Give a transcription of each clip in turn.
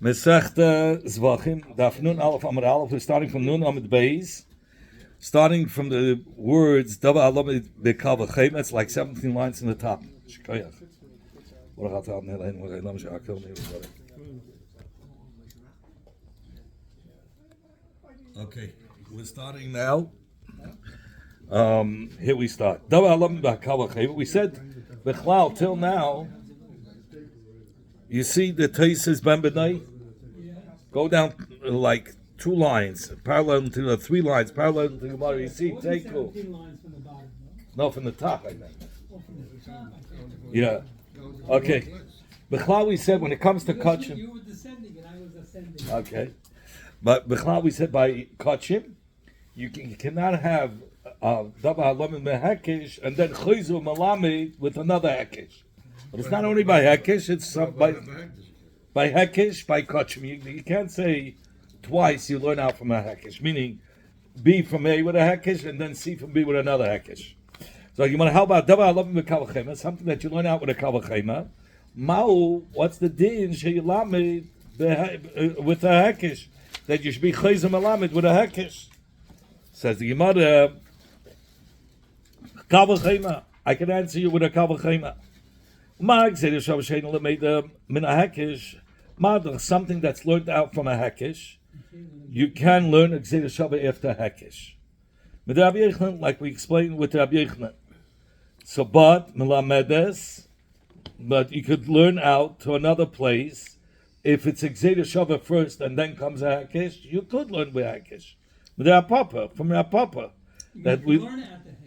Mesechta Zevachim, Daf Nun Aleph Amud Aleph. We're starting from Nun Amud Beis, starting from the words Dava Alamid Bekavachem. That's like 17 lines in the top. Okay, we're starting now. Here we start. Dava Alamid Bekavachem. We said Bechlal till now. You see the Taisis Ben Benai? Go down like 2 lines, parallel to the 3 lines, parallel to the Gemara. You see, Teiku. No, from the top, I meant. Yeah. Okay. Bechlal, we said when it comes to Kachim. You were descending and I was ascending. Okay. But Bechlal, we said by Kachim, you cannot have Dava Halamim Mehekish and then Chayzu Malamed with another Hekish. But it's not only by Hekish, it's by Hekish, by Kachim. You can't say twice you learn out from a Hekish, meaning B from A with a Hekish and then C from B with another Hekish. So you want to, how about Dava Halamim Bekavachema, something that you learn out with a Kavachema. Ma'u, what's the din Sheyilamed with a Hekish? That you should be Chayzim Alamed with a Hekish. Says the Gemara, Kavachema, I can answer you with a Kavachema. Something that's learned out from a Hekish, you can learn a Gzeda Shabbat after Hekish. Like we explained with Rabbi Yechon. So, but you could learn out to another place. If it's a Gzeda Shabbat first and then comes a Hekish, you could learn with Hekish. From Rapapa. That we learn at the Hekish.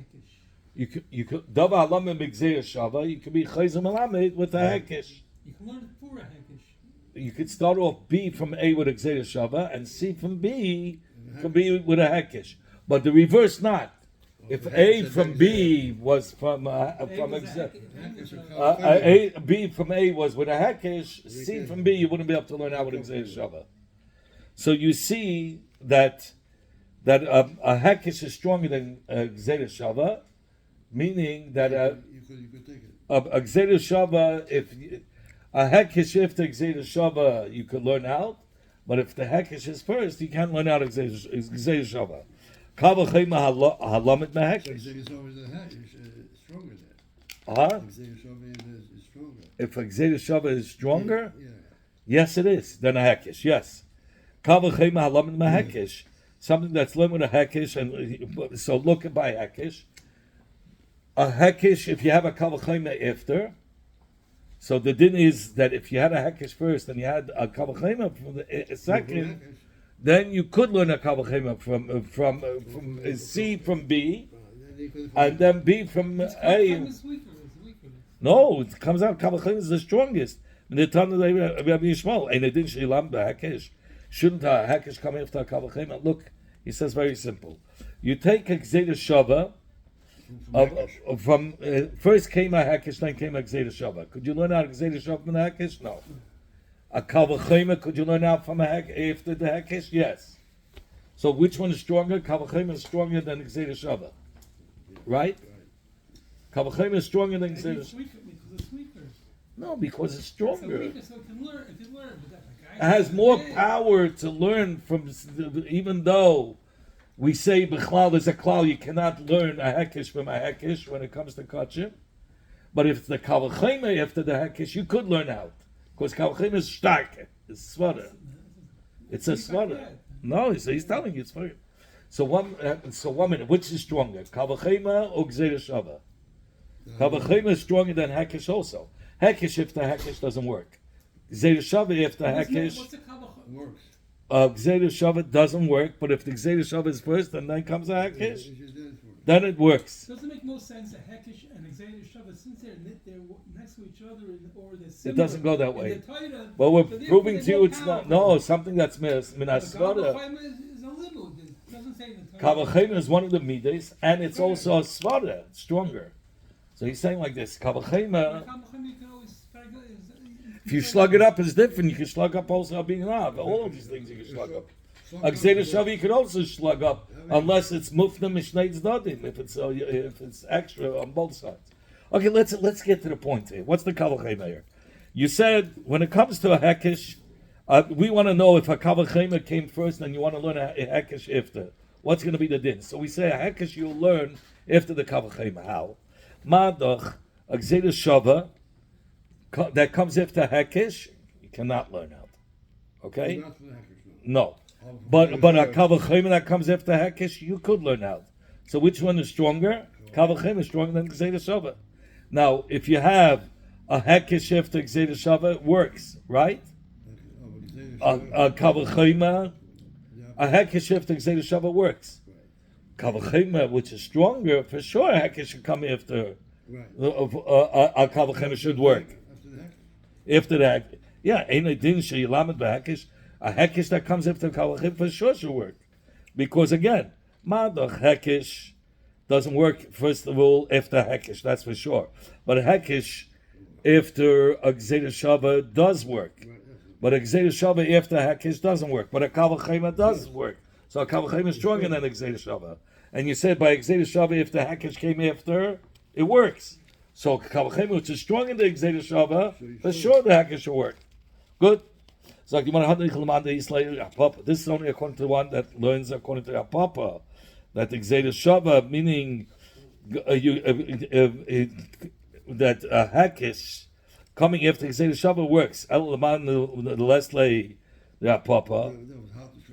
You could Dava Halamim B'Gzeir Shava. You could be Chayzim Alamed with a Hekish. You can learn it for a Hekish. You could start off B from A with a Gzeir Shava and C from B can be with a Hekish. But the reverse not. If A from B was from a B from A was with a Hekish, C from B you wouldn't be able to learn out with a Gzeir Shava. So you see that a Hekish is stronger than a Gzeir Shava. Meaning that you could take it. A Gzeda Shava, if a Hekish after Gzeda Shava, you could learn out, but if the Hekish is first, you can't learn out Gzeda Shava. Kavachema Halamid Mehekish. Gzeda Shava is stronger there. Gzeda Shava is stronger. If a Gzeda Shava is stronger, yeah. Yes, it is. Then a Hekish, yes. Kavachema Halamid Mehekish, something that's learned with a Hekish, and so look at by Hekish. A Hekish, if you have a Kavachema after, so the din is that if you had a Hekish first and you had a Kavachema from the second, then you could learn a Kavachema from C from B, and then B from A. No, it comes out Kavachema is the strongest. In the time of Rabbi Yishmael, and it didn't Shilam the Hekish. Shouldn't a Hekish come after a Kavachema? Look, he says very simple. You take a Gzeda Shava. From first came a Hekish, then came a Gzeda Shava. Could you learn out a Gzeda Shava from the Hekish? No. A Kavachema, could you learn out from after the Hekish? Yes. So which one is stronger? Kavachema is stronger than Gzeda Shava. Right? Kavachema is stronger than Gzeda Shava. No, because it's stronger. It has more power to learn from, even though we say Bechlal is a klal, you cannot learn a Hekish from a Hekish when it comes to Kachim. But if it's the Kavachema after the Hekish, you could learn out. Because Kavachema is stark. It's svara. It's a svara. No, he's telling you it's svara. So one minute, which is stronger? Kavachema or Gzeda Shava? Kavachema is stronger than Hekish also. Hekish if the Hekish doesn't work. Gzeda Shava if the Hekish works. Gzeda Shava doesn't work, but if the Gzeda Shava is first and then comes a Hekish, then it works. Doesn't it make most sense a Hekish and a Gzeda Shava, since they're next to each other or they're similar? It doesn't go that way. But we're proving to you it's not. No, something that's minasvara. Kavachema is one of the midas, and it's also a svara, stronger. So he's saying like this: Kavachema. If you slug it up, it's different. You can slug up also being lav. All of these things you can slug up. A Gzeda Shava you could also slug up, unless it's mufna mishnei tzdadim. If it's extra on both sides. Okay, let's get to the point here. What's the kavachema here? You said when it comes to a hekish, We want to know if a kavachema came first, and you want to learn a hekesh after. What's going to be the din? So we say a hekesh you'll learn after the kavachema. How? Madach a gzeda shava that comes after hekesh, you cannot learn out. Okay? Not for the hackers, no. No. But a kavachema that comes after hekesh, you could learn out. So which one is stronger? Kavachema is stronger than gzeda shava. Now, if you have a hekesh after gzeda shava, it works, right? A kavachema, a hekesh after gzeda shava works. Kavachema, which is stronger, for sure, a hekesh should come after. Right. A kavachema should work After the hackers. after that. Yeah, ain't a din sheyilamed b'hekesh. A hekesh that comes after kavachema for sure should work, because again, madach hekesh doesn't work first of all after hekesh. That's for sure. But a hekesh after a gzeda shava does work. But a gzeda shava after hekesh doesn't work. But a kavachema does work. So a kavachema is stronger than a gzeda shava. And you said by a gzeda shava if the hekesh came after, it works. So kavachema, which is stronger than the gzeda shava, for sure the hekesh should work. Good. So this is only according to the one that learns according to Papa, that the gzeda shava, meaning that hekesh coming after gzeda shava works. The less lay Papa.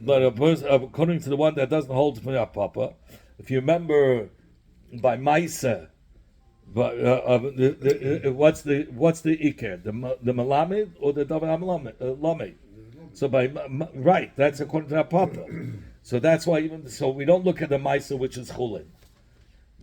But according to the one that doesn't hold from the Papa, if you remember by Maisa, what's the Iker? The Malamed or the Davar Lamed? So by right, that's according to the Papa. So that's why so we don't look at the Maisa, which is Chulin,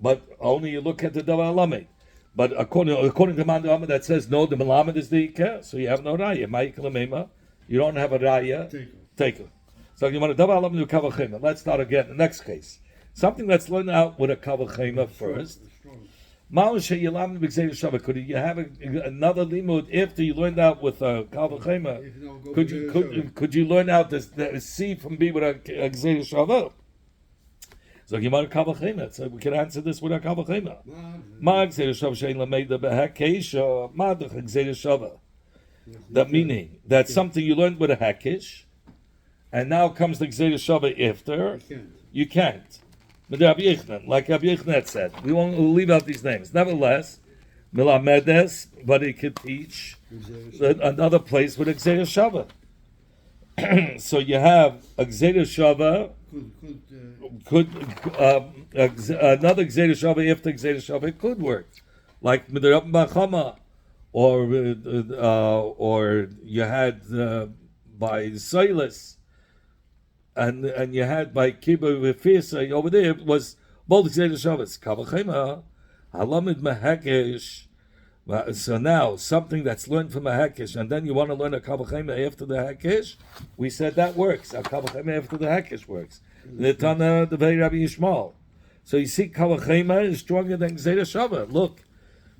but only you look at the Davar Lamed. But according to Mandama that says no, the Malamed is the Iker, so you have no Raya. Ma'ikal you don't have a Raya. Take it. So you want to Davar Lamed Kavachema. Let's start again. The next case, something that's learned out with a Kavachema first. Could you have another limud after you learned out with a kavachema? Could you learn out this C from B with a gzeda shava? So you want a kavachema. So we can answer this with a kavachema. Ma gzeda shava shein lameida behakesh ma gzeda shava. That meaning that's something you learned with a hakish, and now comes the gzeda shava after. You can't. Like Rabbi Yochanan said, we'll leave out these names. Nevertheless, Milamedes, but he could teach another place with a Gzeda Shava. So you have a Gzeda Shava, another Gzeda Shava after Gzeda Shava, it could work. Like Midrab Bachama, or you had by Silas. And you had by Kibbur V'Fisa over there was both Gzeda Shavas Kavachema Halamid Mahakesh. So now something that's learned from a Hakesh, and then you want to learn a Kavachema after the Hakesh. We said that works. A Kavachema after the Hakesh works. The Tana the Vei Rabbi Yishmael. So you see, Kavachema is stronger than Gzeda Shava. Look,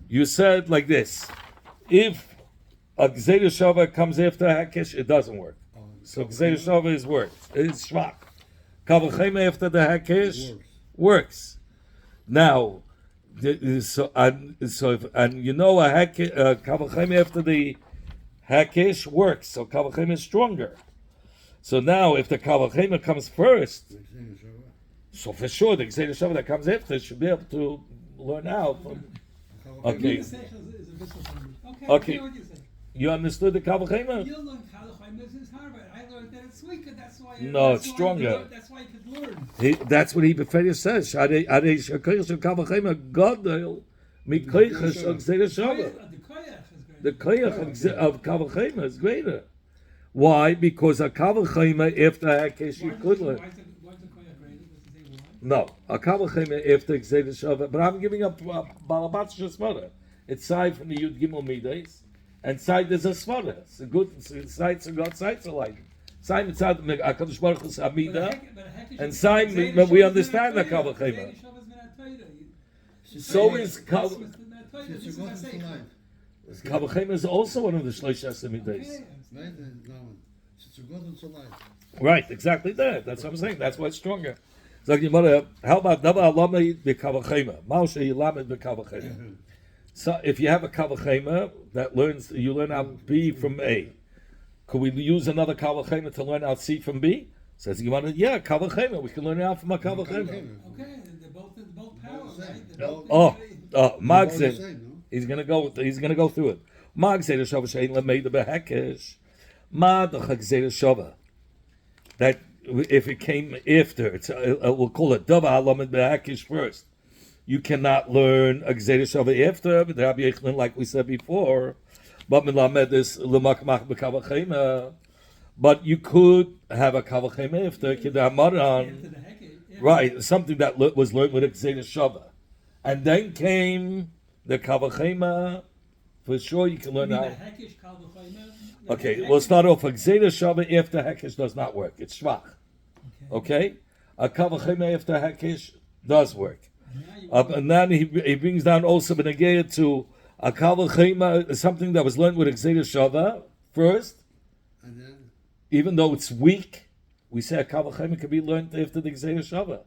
you said like this: if a Gzeda Shava comes after a Hakesh, it doesn't work. So Gzeda Shava is works. It's shvach. Kavachema after the Hakesh works. Now, and you know a Kavachema after the Hakesh works. So Kavachema is stronger. So now, if the Kavachema comes first, so for sure the Gzeda Shava that comes after should be able to learn out. Okay. Okay. You understood the Kavachema? You learn Kavachema is Harvard. I learned that it's weaker. That's why. No, it's stronger. That's why you could learn. That's what he Beferius says. The koyach of Kavachema is greater. Why? Because a Kavachema after Hakesh you could learn. Why is the koyach greater? Does it say why? No, a Kavachema after Gzeda Shava. But I'm giving up Balabat's Shasmara. It's side from the Yud Gimel Midas. And side there's a svara. It's a good sides are God, sides are like. Side inside the Hakadosh Baruch Hu's Amida, and side we understand the Kavachema. So is Kavachema is also one of the Shloshas Amidas. Right, exactly that. That's what I'm saying. That's why it's stronger. So how about Dava Lamed b'Kavachema? Ma'aseh Yilamed b'Kavachema. So if you have a Kavachema that you learn out B from A. Could we use another Kavachema to learn out C from B? Says the Gemara, yeah, Kavachema. We can learn it out from a Kavachema. Okay, they're both power, right? They're both Mag All the said same, no? he's gonna go through it. Mag said the Shava shein lameid behekesh. Ma the Chagzei Shava. That if it came after, it's we'll call it Dava Halamed behekesh first. You cannot learn a Gzei Shava after, but Rabbi Yechlan, like we said before, but Milamed is Lemakmach beKavachema. But you could have a Kavachema after Kedamaran. Right, something that was learned with a Gzei Shava. And then came the Kavachema. For sure you can learn how. Okay, we'll start off. A Gzei Shava after Hekesh does not work. It's Shvach. Okay? A Kavachema after Hekesh does work. And then he brings down also Benegea to a Kavachema, something that was learned with a Gzei Shava first. And then Even though it's weak, we say a Kavachema can be learned after the Gzei Shava.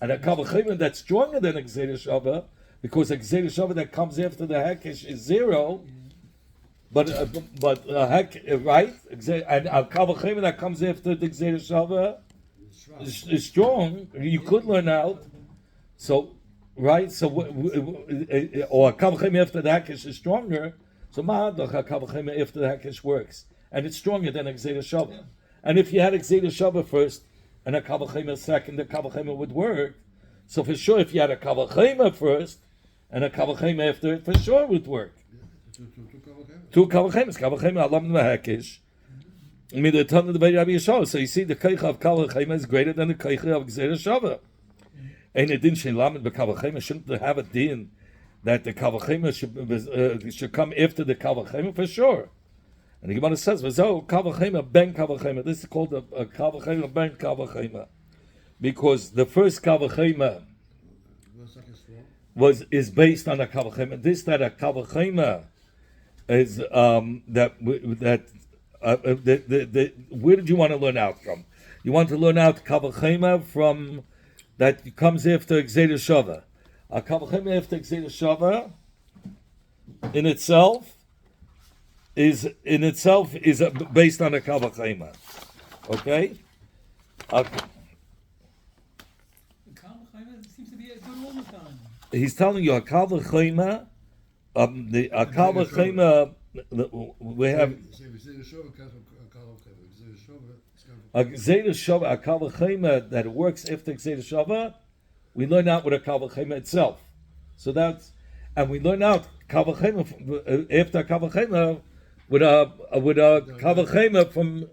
And a Kavachema that's stronger than a Gzei Shava, because a Gzei Shava that comes after the Hekesh is 0, but right? And a Kavachema that comes after the Gzei Shava is strong. You could learn out. So, right? So, or a Kavachema after the Hekesh is stronger. So, Ma'adach, a Kavachema after the Hekesh works. And it's stronger than a Gzei Shava. And if you had a Gzei Shava first and a Kavachema second, the Kavachema would work. So for sure, if you had a Kavachema first and a Kavachema after it, for sure it would work. Two Kavachemas. Kavachema alam v'hekesh. I mean, the ton of the Rabbi Yeshua. So you see, the Keicha of Kavachema is greater than the Keicha of Gzei Shava. And it didn't lamed b'Kavachema. Shouldn't they have a din that the Kavachema should come after the Kavachema? For sure. And the Gemara says, "V'zo Kavachema ben Kavachema." This is called a Kavachema ben Kavachema, because the first Kavachema is based on a Kavachema. This that a Kavachema is where did you want to learn out from? You want to learn out Kavachema from that comes after Gzei Shava. A Kavachema after Gzei Shava in itself is based on a Kavachema. Okay? The Kavachema seems to be a good all the time. He's telling you a Kavachema, Kavachema, we have a Gzei Shava, a Kavachema that works after Gzei Shava. We learn out with a Kavachema itself. So that's, and we learn out Kavachema after Kavachema with a Kavachema from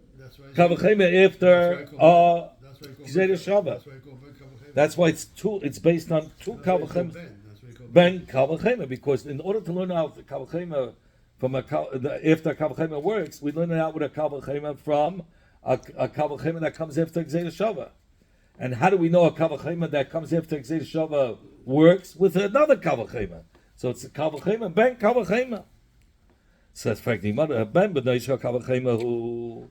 Kavachema after Gzei Shava. That's why it's based on two Kavachema ben Kavachema, because in order to learn out the Kavachema from after Kavachema works, we learn it out with a Kavachema from a Kavachema that comes after Gzei Shava. And how do we know a Kavachema that comes after Gzei Shava works with another Kavachema? So it's a Kavachema ben Kavachema. So that's frankly mother ben b'noisha Kavachema who,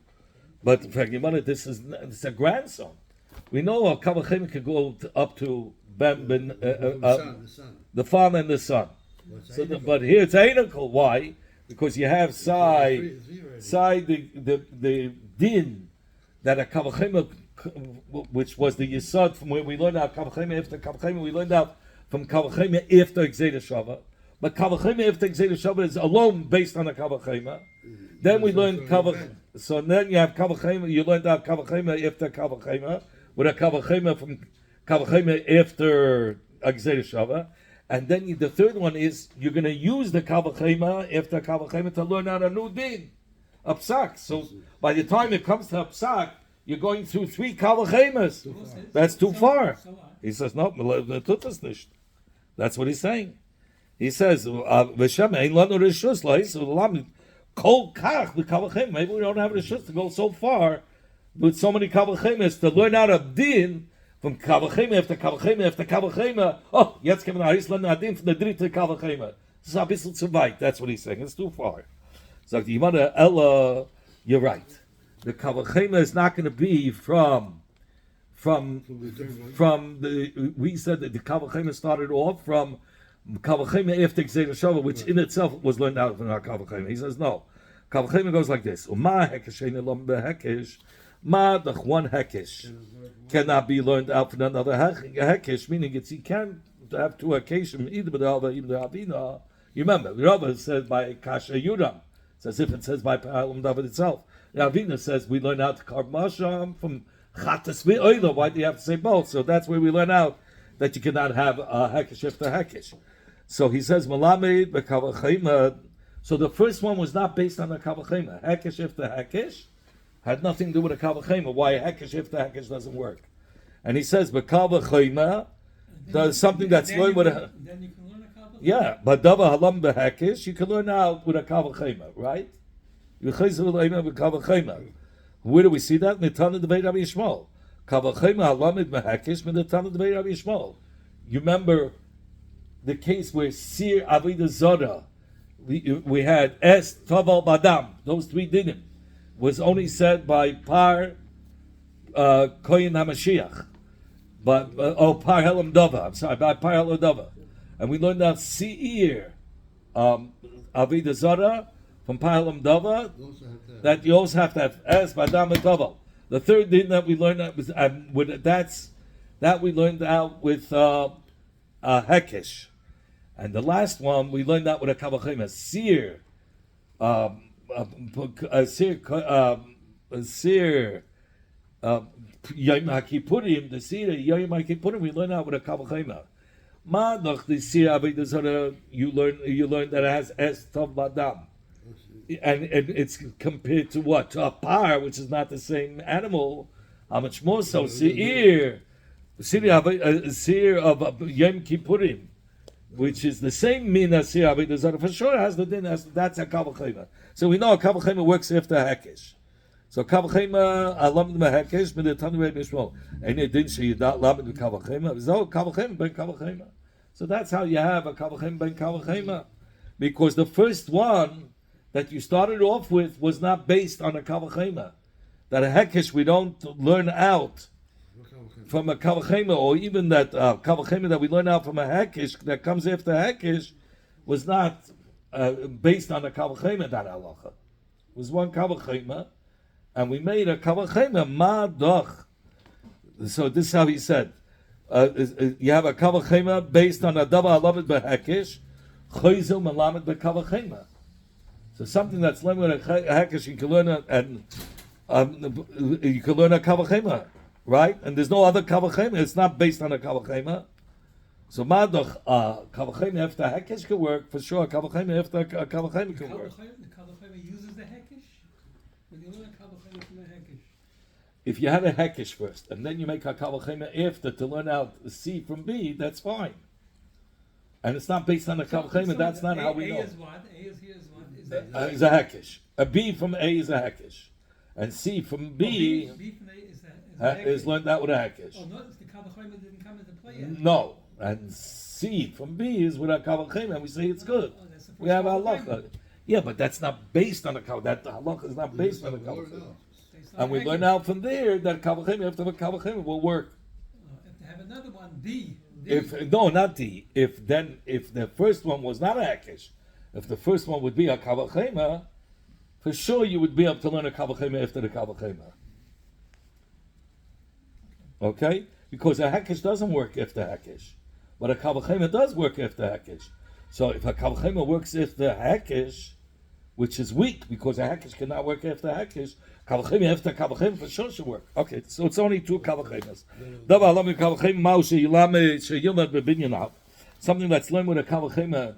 but frankly mother, it's a grandson. We know a Kavachema can go up to ben the father and the son. So but here it's Einikel. Why? Because you have the din that a Kavachema, which was the Yisod from where we learned out Kavachema after Kavachema, we learned out from Kavachema after Gzei Shava. But Kavachema after Gzei Shava is alone based on a Kavachema. Then we learned Kavachema. So then you have Kavachema, you learned out Kavachema after Kavachema, with a Kavachema from Kavachema after Gzei Shava. And then the third one is you're going to use the Kavachema after Kavachema to learn out a new din, a psak. So by the time it comes to a psak, you're going through 3 Kavachemas. That's too far. He says, no, nicht. That's what he's saying. He says, maybe we don't have a rishus to go so far with so many Kavachemas to learn out a din from Kavachema after Kavachema after Kavachema. Oh, jetzt kommen wir lernen a din from the dritte Kavachema. This is a bisschen zu weit. That's what he's saying. It's too far. Sagt die Gemara, Ella, you're right. The Kavachema is not going to be from the. We said that the Kavachema started off from Kavachema after Gzei Shava, which in itself was learned out from our Kavachema. He says no. Kavachema goes like this. Uma hekesh ein elam behekesh. Ma the one hekesh cannot be learned out from another hekesh, meaning you can't have two hekeshim, either b'dalva, either b'avina. You remember, Rava says by kasha yuram. It's as if it says by Palam David itself. Ravina says we learn out to carve masham from chatas v'oila. Why do you have to say both? So that's where we learn out that you cannot have a hekesh after hekesh. So he says malamed b'kavachema. So the first one was not based on a kavachema. Hekesh after hekesh had nothing to do with a kavachema. Why hekesh after hekesh doesn't work? And he says b'kavachema does something that's learned with a. Then you can learn a kavachema. Yeah, but dava halam behekesh you can learn out with a kavachema, right? Where do we see that? Mitana debei Rabbi Yishmael. Kavachema halamid behekesh mitana debei Rabbi Yishmael. You remember the case where Sir Avodah Zarah, we had Es Taval Badam, those three dinim, was only said by Par Koyin HaMashiach, but Par Helam Dava. I'm sorry, by Par Helam Dava, and we learned that Seir Avodah Zarah from Par Helam Dava that you also have to have Es Badam and Taval. The third din that we learned that was that we learned out with Hekesh. And the last one, we learned that with a kavachema. Sir Yom HaKippurim, the Sir Yom HaKippurim, we learned that with a kavachema. Ma'adach, the Sir Avodah Zarah, you learn that it has Es Tov Badam. And it's compared to what? To a par, which is not the same animal. How much more so? Sir of Yom Kippurim, which is the same min as Sir Avodah Zarah, for sure has the din. That's a kavachema. So we know a kavachema works after hekesh. So kavachema alamid mehekesh b'netanu Rabbi Yishmael. And it didn't say that lamid kavachema. So kavachema ben kavachema. So that's how you have a kavachema ben kavachema, because the first one that you started off with was not based on a kavachema. That a hekesh we don't learn out from a kavachema, or even that kavachema that we learn out from a hekesh that comes after hekesh was not based on a kavachema, that halacha. It was one kavachema, and we made a kavachema ma'adach. So this is how he said. You have a kavachema based on a dava halavet behekesh, choyzel melamed bekavachema. So something that's learned with a hekesh, you can learn and you can learn a kavachema. Right? And there's no other kavachema. It's not based on a kavachema. So madach kavachema after hekesh can work for sure. Kavachema after a kavachema can work. The kavachema uses the hekesh. When you learn a kavachema from the hekesh. If you had a hekesh first and then you make a kavachema after to learn out C from B, that's fine. And it's not based on a kavachema. That's not how we know. A is what? A is here is what? Is that Is a hekesh. A B from A is a hekesh, and C from B, B from A is that? is learned out with a hekesh. Oh, notice the kavachema didn't come into play yet. No, and C from B is with a kavachema, and we say it's good. Oh, that's the first We have kavachema. halacha. Yeah, but that's not based on a kavachema. That halacha is not based on a kavachema. Based on And we hekesh. learn out from there that kavachema after the kavachema will work. If they have another one, D. If no, not D. If the first one was not a hekesh, if the first one would be a kavachema, for sure you would be able to learn a kavachema after the kavachema. Okay? Because a hekesh doesn't work after hekesh. But a kavachema does work after hekesh. So if a kavachema works after hekesh, which is weak, because a hekesh cannot work after hekesh, kavachema after kavachema for sure should work. Okay, so it's only two kavachemas. Something that's learned with a kavachema.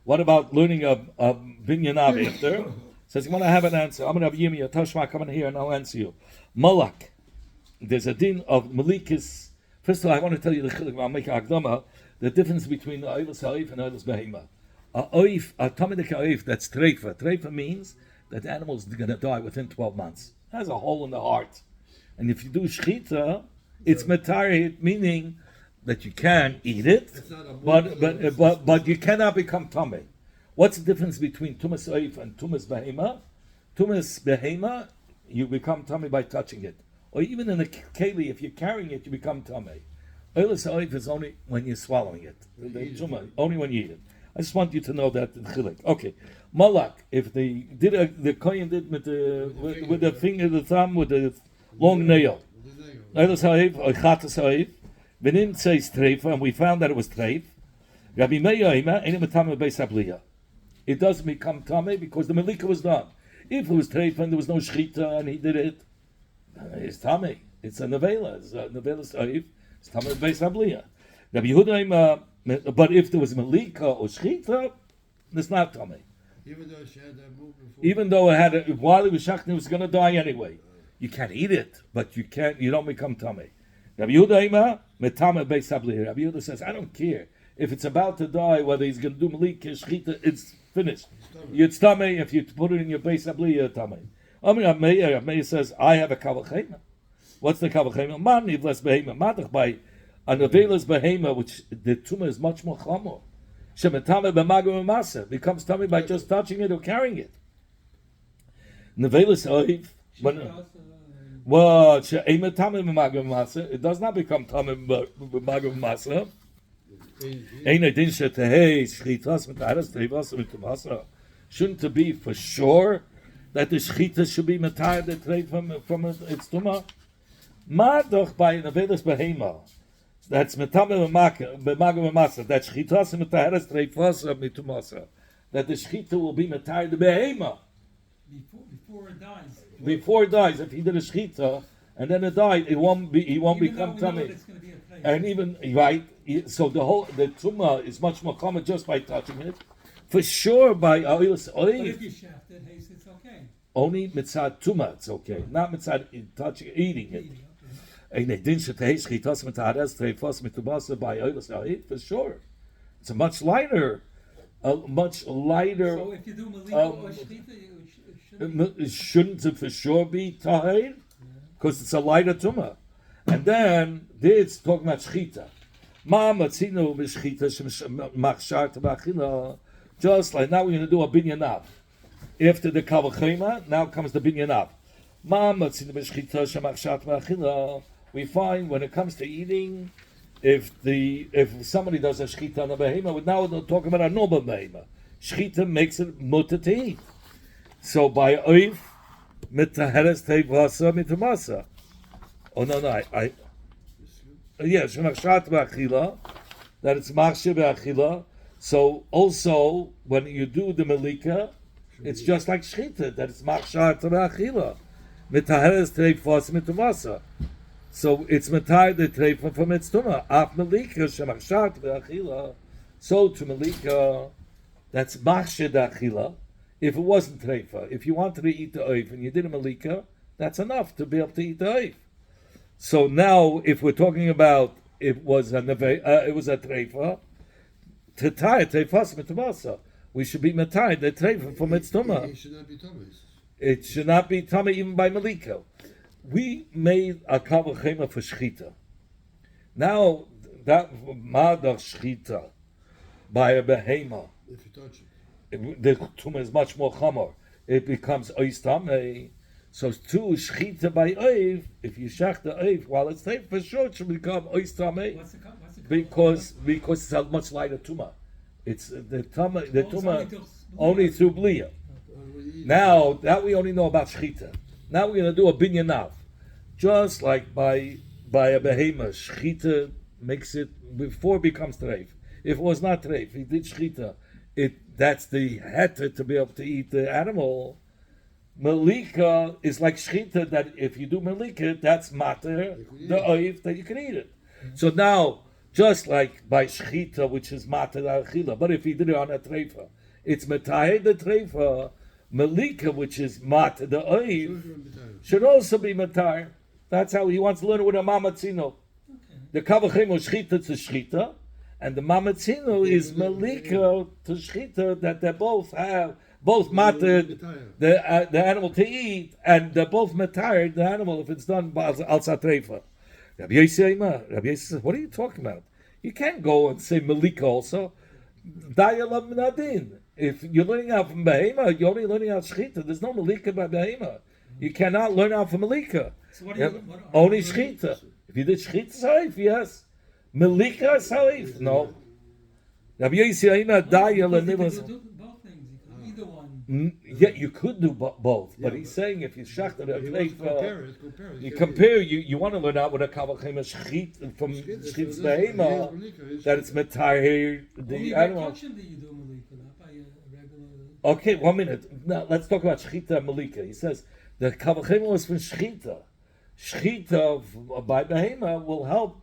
What about learning a binyanav after? Says, you want to have an answer. I'm going to have Yimi, Tashma, come in here and I'll answer you. Malak. There's a din of Malikis. First of all, I want to tell you the chiluk, I'll make a akdama, the difference between the Eilis Ha'if and Eilis Behema. A Tamidik Ha'if, that's treifa. Treifa means that the animal is going to die within 12 months. It has a hole in the heart. And if you do shchita, it's metarit, meaning that you can eat it, but you cannot become tummy. What's the difference between Tumas Ha'if and Tumas Behema? Tumas Behema, you become tummy by touching it. Or even in a keli, if you're carrying it, you become tamei. Eilis ha'oif is only when you're swallowing it. Only when you eat it. I just want you to know that in Chilek. Okay, Malak. If they did the Kohen did with the finger, the thumb, with the long nail. Eilos ha'ev, oichatas ha'ev. Benin says treifa, and we found that it was treif. Rabbi Meir Oimer, ain't matame beis habliya. It doesn't become tame because the melika was done. If it was treifa and there was no shchita and he did it, it's tame. It's a nevela. It's a nevela's ha'ev. It's tame beis habliya. Rabbi Yehuda Oimer, but if there was melika or shchita, it's not tame. Even though she had that movement. Even though it had while he was shachting, it was going to die anyway. You can't eat it, but you can't. You don't become tummy. Rabbi Yehuda Ima metame beis habliya. Rabbi Yehuda says, I don't care if it's about to die, whether he's going to do malika shchita. It's finished. It's tummy if you put it in your beis habliya. Tummy. Meir says, I have a kavachema. What's the kavachema? Man nivles behema. Matach by a nevelas behema, which the tumah is much more chamor. Shemetame b'magam masa becomes tummy by just touching it or carrying it. Nevelas oiv. Well, it does not become tamim b'magam masa. Shouldn't it be for sure that the shchita should be matayed the trade from its tumah? Madoch by nevelas behema. That's metamim b'magam masa. That shchitas matayeres treifasa mitumasa. That the shchita will be matayed the behema. Before it dies. Before it dies, if he did a shchita and then it died, he won't become tummy. And even right, so the tumah is much more common just by touching it. For sure, by oilus But if you shaft it, it's okay. only mitzad tumah, it's okay, not mitzad eating it. And they didn't shchitas mitares treifas mitubasa by oilus oiv for sure. It's a much lighter. So if you do malika or shchita, It shouldn't it for sure be tahir? Because it's a lighter tumah. And then it's talking about shchita. Just like now we're going to do a binyanav. After the kavachema, now comes the binyanav. We find when it comes to eating, if somebody does a shchita on a behema, now we're talking about a normal behema. Shchita makes it mutter to eat. So by oif mitaheres teivasa mitumasa. Oh no, yes, shemachshat ba'achila, that it's machshe ba'achila. So also when you do the melika, it's just like shchita, that it's machshat ba'achila, mitaheres teivasa mitumasa. So it's matai the treifa from its tumah. Af melika shemachshat ba'achila. So to melika, that's machshe ba'achila. If it wasn't treifa, if you wanted to eat the oif and you did a malika, that's enough to be able to eat the oif. So now, if we're talking about it was a treifa, to tie treifas mitumasa, we should be matai the treifa from its tumah. It should not be tummy. It should not be tummy even by malika. We made a kavachema for shchita. Now that madach shchita by a behema. If you touch it. The tumah is much more chamor. It becomes ois tamei. So two shchita by oiv. If you shach the oiv while it's safe, for sure it should become ois tamei. Because it's a much lighter tumah. It's the tumah only through bliya. Now that we only know about shchita. Now we're going to do a binyanav, just like by a behema. Shchita makes it before it becomes treif. If it was not treif, he did shchita. That's the heter to be able to eat the animal. Malika is like shchita, that if you do malika, that's mater, the oif, that you can eat it. So now, just like by shchita, which is mater achila, but if you did it on a treifa, it's matay the treifa. Malika, which is mater the oif, should also be matar. That's how he wants to learn it with a mamatzino. The kavachim of shchita to shchita. And the mamatzino is malika to shchita, that they both have mated the animal to eat, and they're both matared the animal if it's done by al satreifa. Rabbi Yossi says, what are you talking about? You can't go and say malika also. Dayalav minadin. If you're learning out from behema, you're only learning out shchita. There's no malika by behema. You cannot learn out from malika. So only shchita. If you did shchita saif, yes. Melika saif? No. Rabbi Yossi Aina Daya Because you Lenivas. can do both things. You can either one. Yeah, you could do both, but Yeah, he's but- saying if you shachted a He wants to treifa, compare it. you compare. You want to learn out what a kavachim shchit from shchit's behema that it's metahir Only the by animal. kosher do you do malika, not by a regular. Okay, 1 minute. Now let's talk about shchita malika. He says the kavachim was from shchita. Shchita by behema will help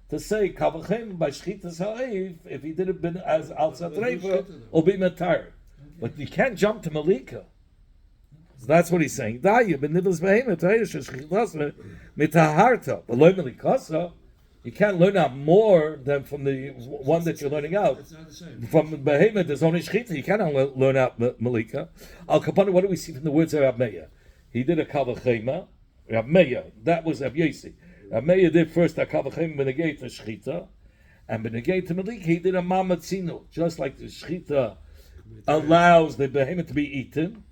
to say kavachim by shchita sa'if if he did have been as al satreifa will be metahir. But you can't jump to malika. So that's what he's saying. Daya benibas behema tayish shchita mitaharta. But loy malikasa. You can't learn out more than from the one that you're learning out. It's not the same. From Behemoth, there's only Shechita. You cannot learn out Malika. Al Kapana, what do we see from the words of Rab Meir? He did a Kavachema. Rab Meir, that was Rab Yossi. Rab Meir did first a Kavachema Benegay to Shechita. And Benegay to Malika, he did a Mamatzino. Just like the Shechita allows the Behemoth to be eaten,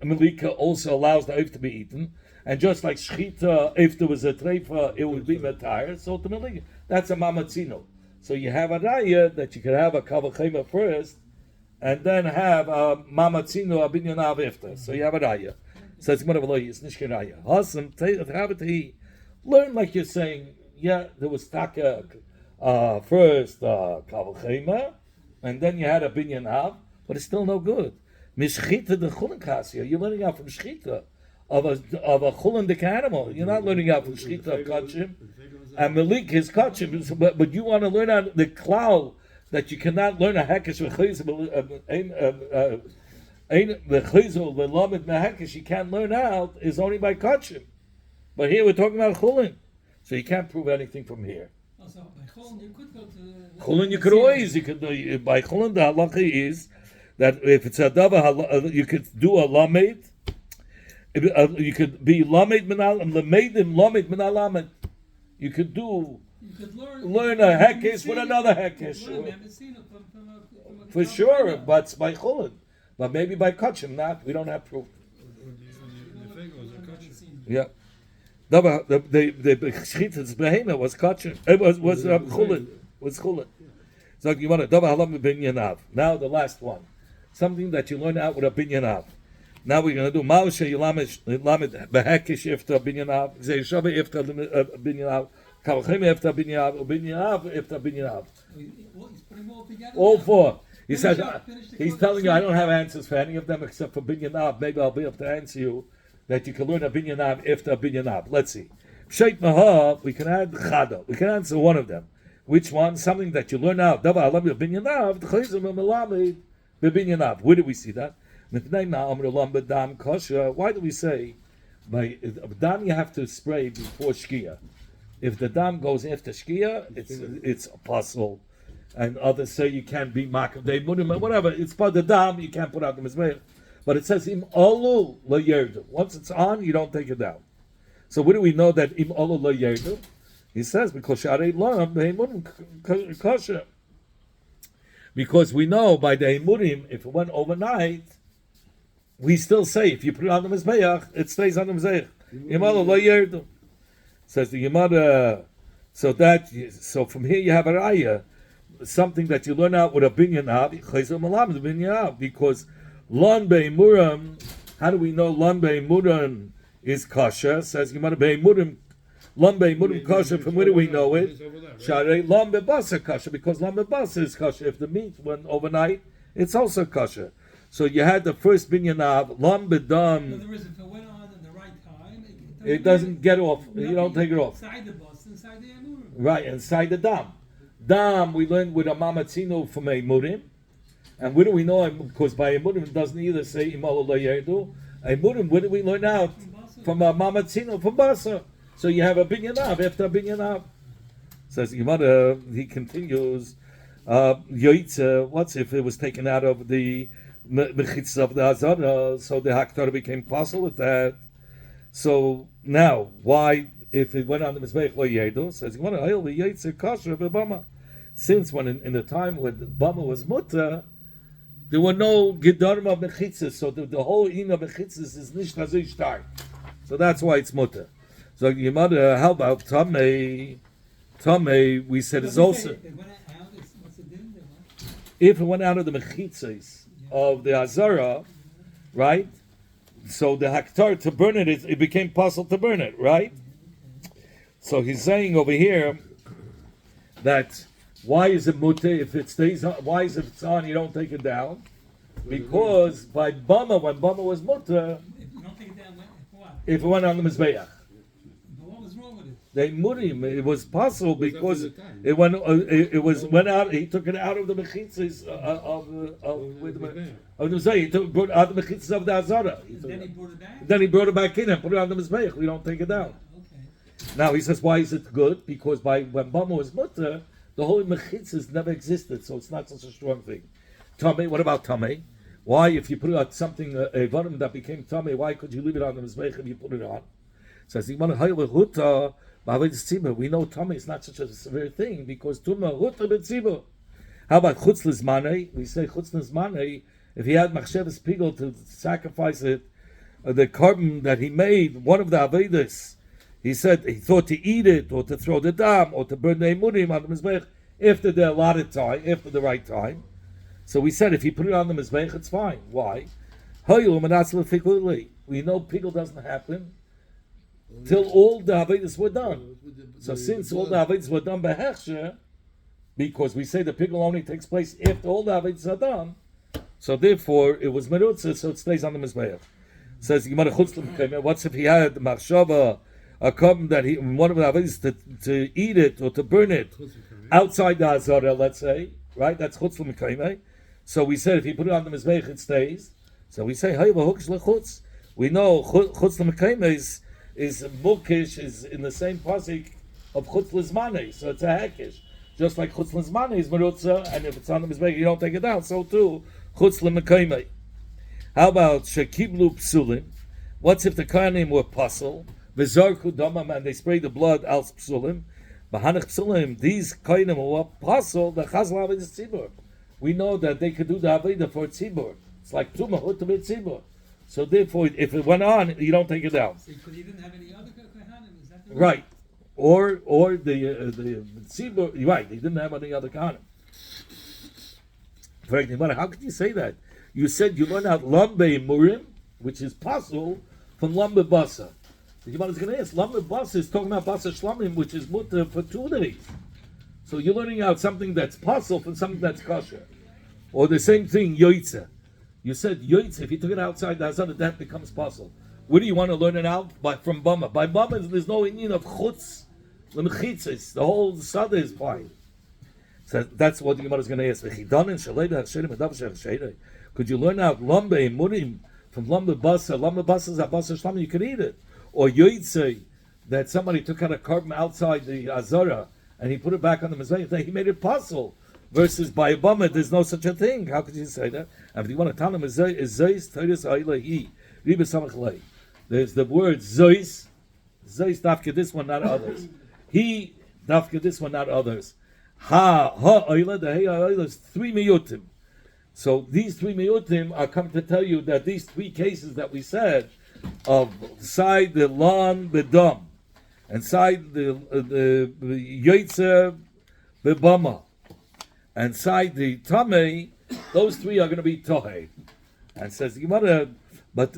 Malika also allows the Eif to be eaten. And just like Shechita, if there was a treifa, it would be Matayr. So ultimately, that's a Mamatzino. So you have a raya that you could have a Kavachema first, and then have a Mamatzino, a Binyanav after. So you have a raya. So it's more of a loy, it's nishke raya. Awesome. Learn like you're saying, yeah, there was Taka first Kavachema, and then you had a Binyanav, but it's still no good. Mishchita the Chulinkasya, you're learning out from Shchita. Of a chulandik animal, you're not learning out from shchita of kachim, and malik is kachim. But you want to learn out the klal that you cannot learn a hekesh the chizul the lamed mehekesh you can't learn out is only by kachim. But here we're talking about chulin, so you can't prove anything from here. Also, by chulin you could go to. Chulin you could always by chulin the halacha is that if it's a dava you could do a lamed. You could be lamed minal lamedim lamed minal lamed. You could do. You could learn a hekesh with another hekesh. For sure, but it's by chulin. But maybe by kachim, not. We don't have proof. Yeah. The shchita's behema was kachim. It was chulin. Was chulin. So you want to dava halam binyanav. Now the last one, something that you learn out with a binyanav. Now we're going to do Mausha Yelamed Behekish Ifta Binyanav, Zeshava Ifta Binyanav, Kavachim Ifta Binyanav, Binyanav Ifta Binyanav. He's putting all together. All four. He says, finish the he's course. telling you, I don't have answers for any of them except for Binyanav. Maybe I'll be able to answer you that you can learn a Binyanav Ifta Binyanav. Let's see. Sheit Mahav, we can add Chada. We can answer one of them. Which one? Something that you learn out. Dava Alam Binyanav, Chayzim Melamed Binyanav. Where do we see that? Why do we say by dam you have to spray before shkia? If the dam goes after shkia, it's apostle, and others say you can't be makav they whatever. It's by the dam you can't put out the mizbeach, but it says im olu lo yerdu. Once it's on, you don't take it down. So where do we know that im olu lo yerdu? He says because sharei lam behimurim kosher. Because we know by the emurim, if it went overnight. We still say if you put it on the mizbeach, it stays on the mizbeach. Yamala lo yerdu. Says the Yamada. So from here you have a raya, something that you learn out with a binyan av. Because lon be'imurim. How do we know lon be'imurim is kosher? Says Yamada be'imurim. Lon be'imurim kosher. From where do we know it? Sharei lon be'basa kosher. Because lon be'basa is kosher. If the meat went overnight, it's also kosher. So you had the first binyanav, lam bedam. In other words, if it went on at the right time, It doesn't get off. You don't take it off. Inside the bus, inside the amurim. Right, inside the dam. Dam, we learned with a mamatzino from a murim. And where do we know him? Because by a murim, it doesn't either say imalo lo yerdu. A murim, where do we learn out? From a mamatzino, from basa. So you have a binyanav after binyanav. Says Yamada, he continues, yoitza, what's if it was taken out of the mechitz of the Hazara, so the Haktar became possible with that. So now, why, if it went on the Mizbeach lo yerdu, says, since when in the time when the Bama was mutter, there were no gedarim of mechitzas, so the whole in of mechitzas is nicht hazoi stark. So that's why it's mutter. So Yamada, how about Tamei? Tamei, we said is also. They went out, what's the din? if it went out of the mechitzes of the azara, right? So the haktar to burn it, it became possible to burn it, right? So he's saying over here that why is it mutter if it stays on? Why is it on? You don't take it down because by bama, when bama was mutter, If you don't take it down, what? if it went on the mizbeach, But what was wrong with it? they murim. It was possible because It was after the time. it went. It was went out. He took it out of the mechitzes of the Zay. He took brought out the mechitzes of the azara. Then he brought it back? Then he brought it back in and put it on the mizbeach. We don't take it down. Okay. Now he says, why is it good? Because when bama was mutter, the whole mechitzes never existed, so it's not such a strong thing. Tummy. What about tummy? Why, if you put out something a varim that became tummy, why could you leave it on the mizbeach if you put it on? Says we know tummy is not such a severe thing because tumah huta b'tzibur. How about chutz lizmanei? We say chutz lizmanei. If he had machshavas pigel to sacrifice it, the carbon that he made, one of the avedis, he said he thought to eat it or to throw the dam or to burn the emurim on the mizbeach after the allotted time, after the right time. So we said if he put it on the mizbeach, it's fine. Why? We know pigel doesn't happen till all the avedis were done. So since all the avedis were done by hechsher, because we say the pigel only takes place after all the avedis are done, so therefore it was merutza, so it stays on the mizbeach. Says what's if he had machshava, a carbon that he one of the avedis to eat it or to burn it outside the azara, let's say, right? That's chutz l'mekayme. So we said if he put it on the mizbeach, it stays. So we say hey v'huksh lechutz. We know chutz l'mekayme is mukish is in the same pasuk of chutz lizmanei, so it's a hekish. Just like chutz lizmanei is merutza, and if it's on the mizbeach, you don't take it down. So too chutz l'mekayme. How about shekiblu psulim? What's if the kohanim were puzzle? V'zarku damam, and they spray the blood al psulim. B'hanach psulim, these kohanim were puzzle. The chazal avodah tzibur. We know that they could do the avodah for tzibur. It's like tumah hutabit tzibur. So therefore, if it went on, you don't take it down. So because he didn't have any other kohanim, is that the Right, or the tzibur. Right, they didn't have any other kohanim. How could you say that? You said you learn out lambe murim, which is pasul, from lambe basa. The Gemara is going to ask, lambe basa is talking about basa shlamim, which is mutter for 2 days. So you're learning out something that's pasul from something that's kosher. Or the same thing, yoitze. You said yoitze, if you took it outside the hazara, that becomes pasul. Where do you want to learn it out? From bama. By bama, there's no union of chutz, l'mechitzes. The whole sada is fine. So that's what the Gemara is going to ask. Could you learn out lambe murim from lambe basa? Lambe basa is a basa shlam, you could eat it. Or yoitze, that somebody took out a carbon outside the azara and he put it back on the mizbeach, he made it pasul. Versus by a bama, there's no such a thing. How could you say that? And if you want to tell him, is zeis teres ailahi ribe samach lei. There's the word zeis dafke this one, not others. He dafke this one, not others. Ha oila, the hey oila is 3 miyutim. So these 3 miyutim are coming to tell you that these 3 cases that we said of side the lan bedam and side the yoitze bebama and side the tamei, those 3 are going to be tohei. And says the Gemara, but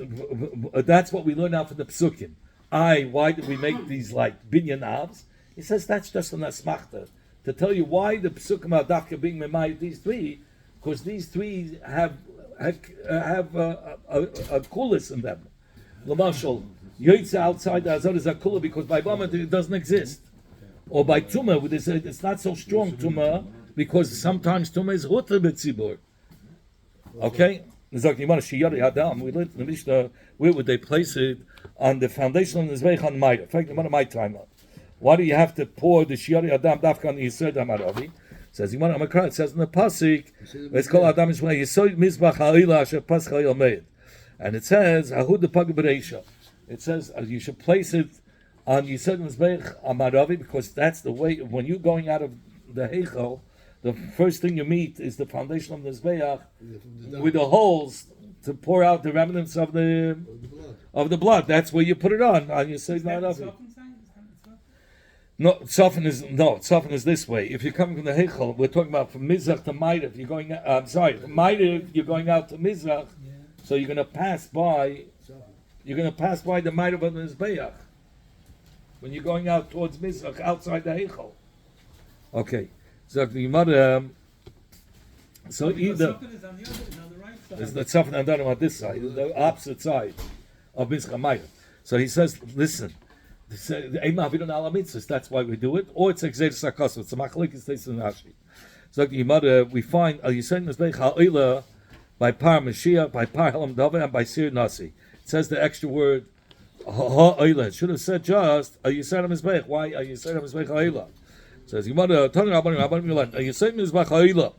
that's what we learn now from the psukim. Why did we make these like binyan avs? He says that's just an asmachta to tell you why the psukim are dafka being memayit these 3, because these 3 have a kulis in them. L'mashal, yoitze outside the azar is a kula because by bama it doesn't exist, or by tumah it's not so strong tumah because sometimes tumah is hutra b'tzibur. Okay, we learned in the Mishnah where would they place it on the foundation of the zveich on Ma'ir. In fact, my timer. Why do you have to pour the shiyari adam dafka on Yisod Amaravi? Says it says in the pasuk, it's called Adam Yisod Mizbach Ha'ila Asher Pas Chayil Meid, and it says Ahud the Pag B'Reisha. It says you should place it on Yisod Mizbach Amaravi because that's the way when you're going out of the Heichal, the first thing you meet is the foundation of the Zbeach with the holes to pour out the remnants of the blood. That's where you put it on Yisod Amaravi. No, Tzafin is this way. If you're coming from the Heichel, we're talking about from Mizrach to Ma'ariv. You're going. From Ma'ariv, you're going out to Mizrach, so you're going to pass by. You're going to pass by the Ma'ariv of the Mizbeach when you're going out towards Mizrach, outside the Heichel. Okay, so the Gemara. So either Something is on the right side. there's the Tzafin and Darim on this side, the opposite side of Mizrach Ma'ariv. So he says, listen. That's why we do it, or it's exer sarkasm. It's a machlekes states in Rashi. So the Gemara we find al yisrael mizbeach ha'oila by par Mashiach, by par halam davar, and by sir nasi. It says the extra word ha'oila. It should have said just al yisrael mizbeach. Why al yisrael mizbeach ha'oila? It says Gemara Tanu Rabbanim Yolan al yisrael mizbeach ha'oila.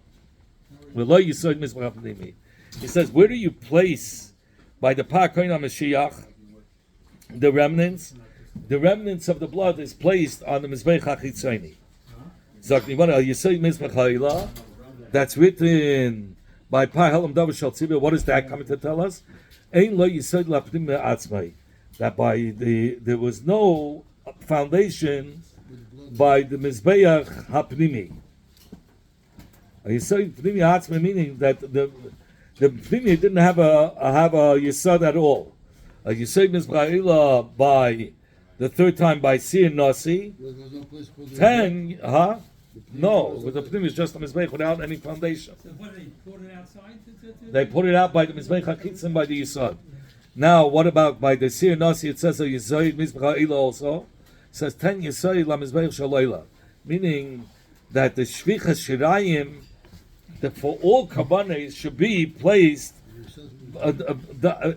V'lo yisrael mizbeach ha'pnimi. He says, where do you place by the par koyin Mashiach the remnants? The remnants of the blood is placed on the Mizbeach HaChitzoni. That's written by Par Halam Davar Shal Tzibah. What is that coming to tell us? That by there was no foundation by the Mizbeach HaPnimi. Meaning that the Pnimi didn't have a Yisod at all. Yisod Mizbeach by the third time by Sir Nasi. 10, No, with the Pnim is just a Mizbeach without any foundation. So what, they put it outside? They put it out by the Mizbeach HaKitzim by the Yisod. Now, what about by the Sir Nasi? It says a Yisod Mizbeach HaIla also. It says 10 Yisod La Mizbeach Shalayla. Meaning that the Shvicha Shirayim, that for all Kabbanis should be placed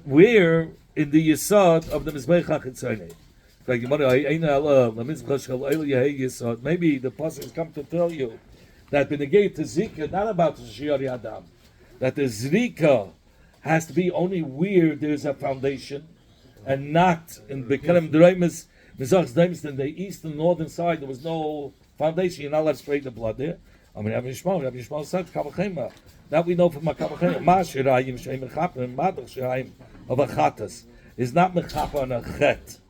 where in the Yisod of the Mizbeach HaKitzim. Maybe the pasuk has come to tell you that when the gate to Zika, not about the Shiyari Adam, that the Zrika has to be only where there's a foundation, and not in Bekerem Dreimes, Mizach Dreimes, in the east and northern side, there was no foundation. You're not allowed to spray the blood there. I mean, Rabbi Yishmael said, Kavachema. That we know from Kavachema. Ma Shirayim Sheim Mechapim, Madach Shirayim of a Chatas is not Mechapa on a Chet.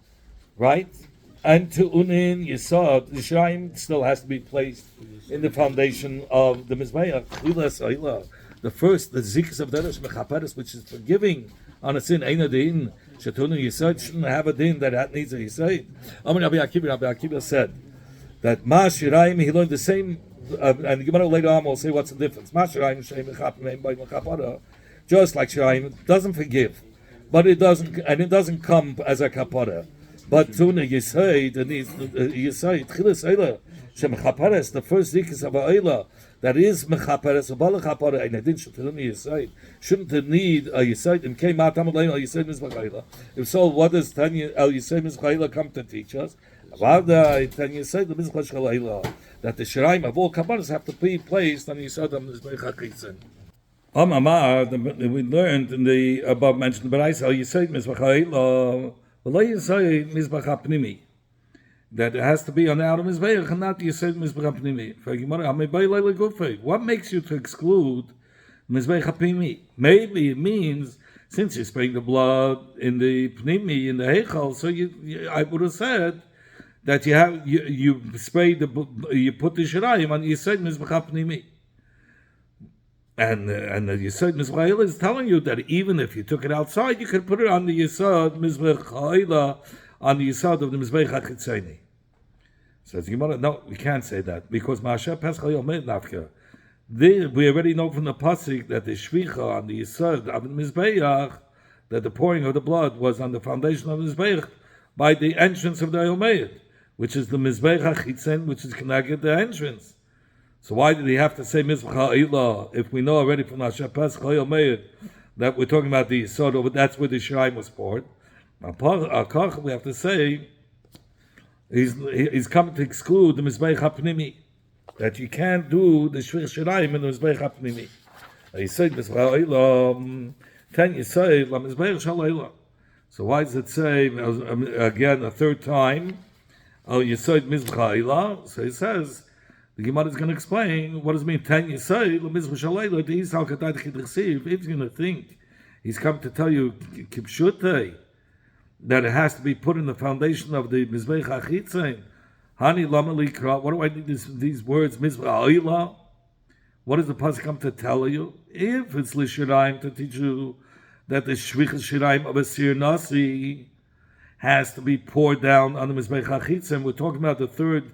Right? And to Unin Yisod, the Shiraim still has to be placed in the foundation of the Mizbeach. The first, the Zikas of Deresh Mechaperes, which is forgiving on a sin, Eina Din, Shatunu Yisod, shouldn't have a din that needs a Yisod. Rabbi Akiva said that Ma Shiraim, he learned the same, and the Gemara later on will say what's the difference. Ma Shiraim, Sheim Mechapim, by Mechapara, just like Shiraim, doesn't forgive, but it doesn't come as a kapara. But Tuna Yisayid, and Yisayid, Chilas Eila, Shem Chapares, the first Zikis of Eila, that is Mechapares, a Bala Chapara, and I didn't Yisayid, shouldn't need a Yisayid, and came out Tamalay, a Yisayid Mizbach. If so, what does Tanya El Yisayid Mizbach come to teach us? About the Tanya Yisayid, the Mizbach Eila, that the Shiraim of all Kaparas have to be placed on Yisayid Mizbach HaKitzin. We learned in the above mentioned, but I saw Yisayid Mizbach Eila, that it has to be on the outer Mizbeach and not the Yisod Mizbeach HaPnimi. What makes you to exclude Mizbeach HaPnimi? Maybe it means since you're spraying the blood in the Pnimi, in the Heichal, so I would have said that you spray you put the Shirayim on Yisod Mizbeach HaPnimi. And the Yisod Mizbeach is telling you that even if you took it outside, you could put it on the Yisod Mizbeach Ha'ila, on the Yisod of the Mizbeach HaChitzoni. Says Gemara, no, we can't say that because Ma'aseh Pesach Yomed Nafka. We already know from the pasuk that the Shvicha on the Yisod of the Mizbeach, that the pouring of the blood was on the foundation of the Mizbeach by the entrance of the Yomed, which is the Mizbeach HaChitzon, which is connected to the entrance. So why did he have to say Mizbeach Ha'ila if we know already from Ma'aseh Pesach Yomed that we're talking about the Yisod, that's where the Shiraim was poured? We have to say he's coming to exclude the Mizbeach HaPnimi, that you can't do the Shvich Shiraim in the Mizbeach HaPnimi. He said Mizbeach Ha'ila, 10 Yisrael La Mizbeach Shalayla. So why does it say again a third time Al Yisod Mizbeach Ha'ila? So he says the Gemara is going to explain what does it mean 10 Yisrael La Mizbeach Shalayla. The Yisrael Kadai Chidresiv. If you're going to think he's come to tell you Kipshutei, that it has to be put in the foundation of the Mizbeach HaChitzon Hani lama likra. What do I need these words? Mizbah Oila. What does the pasuk come to tell you? If it's l'shiraim to teach you that the shvichas shiraim of a sir nasi has to be poured down on the mizbech hachitzim, we're talking about the third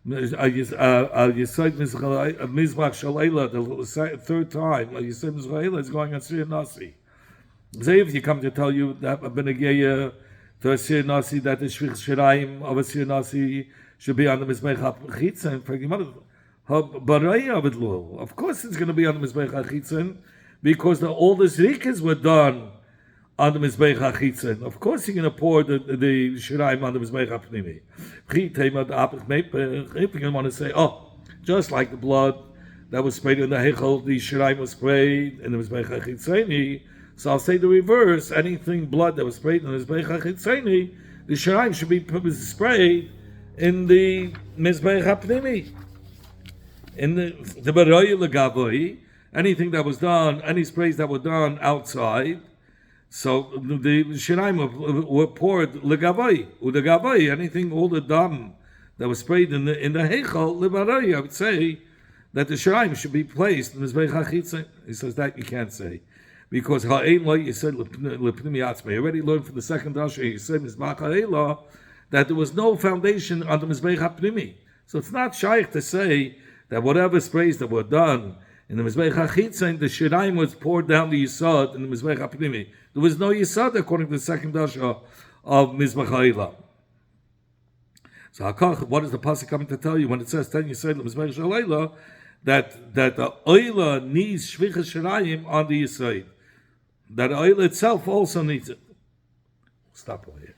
Yisod Mizbach Shalayla, the third time Yisod Mizbach is going on Sir Nasi. Say if you come to tell you that a benegeya to a Sir Nasi that the Shvich Shiraim of a Sir Nasi should be on the Mizbech HaChitzon, for of course it's going to be on the Mizbech HaChitzon because all the Zrikas were done on the Mizbech HaChitzon. Of course you're going to pour the Shiraim on the Mizbech HaPnimi. If you're going to want to say, just like the blood that was sprayed in the Heichel, the Shiraim was sprayed in the Mizbech HaChitzoni, so I'll say the reverse. Anything blood that was sprayed in the Mizbech HaChitzoni, the Shiraim should be sprayed in the Mizbech HaPnimi. In the Baroy Legavoi, anything that was done, any sprays that were done outside, so the shiraim were poured legavai, udagavai, anything, all the dam that was sprayed in the heichal lebarai. I would say that the shiraim should be placed in the mizbech hachitzon. He says that you can't say because ha'ein lo you said lepnimi atzmei. You already learned from the second dasha. You said mizbach ha'ela that there was no foundation on the mizbech ha'pnimi. So it's not shaykh to say that whatever sprays that were done in the Mizbech HaChitzon, the Shiraim was poured down the Yisod in the Mizbech HaPnimi. There was no Yisod according to the second Dasha of Mizbech HaElah. So what is the pasuk coming to tell you when it says 10 Yisod the Mizbech HaElah that the Oila needs Shvichas Shiraim on the Yisod. That the Oila itself also needs it. Stop over here.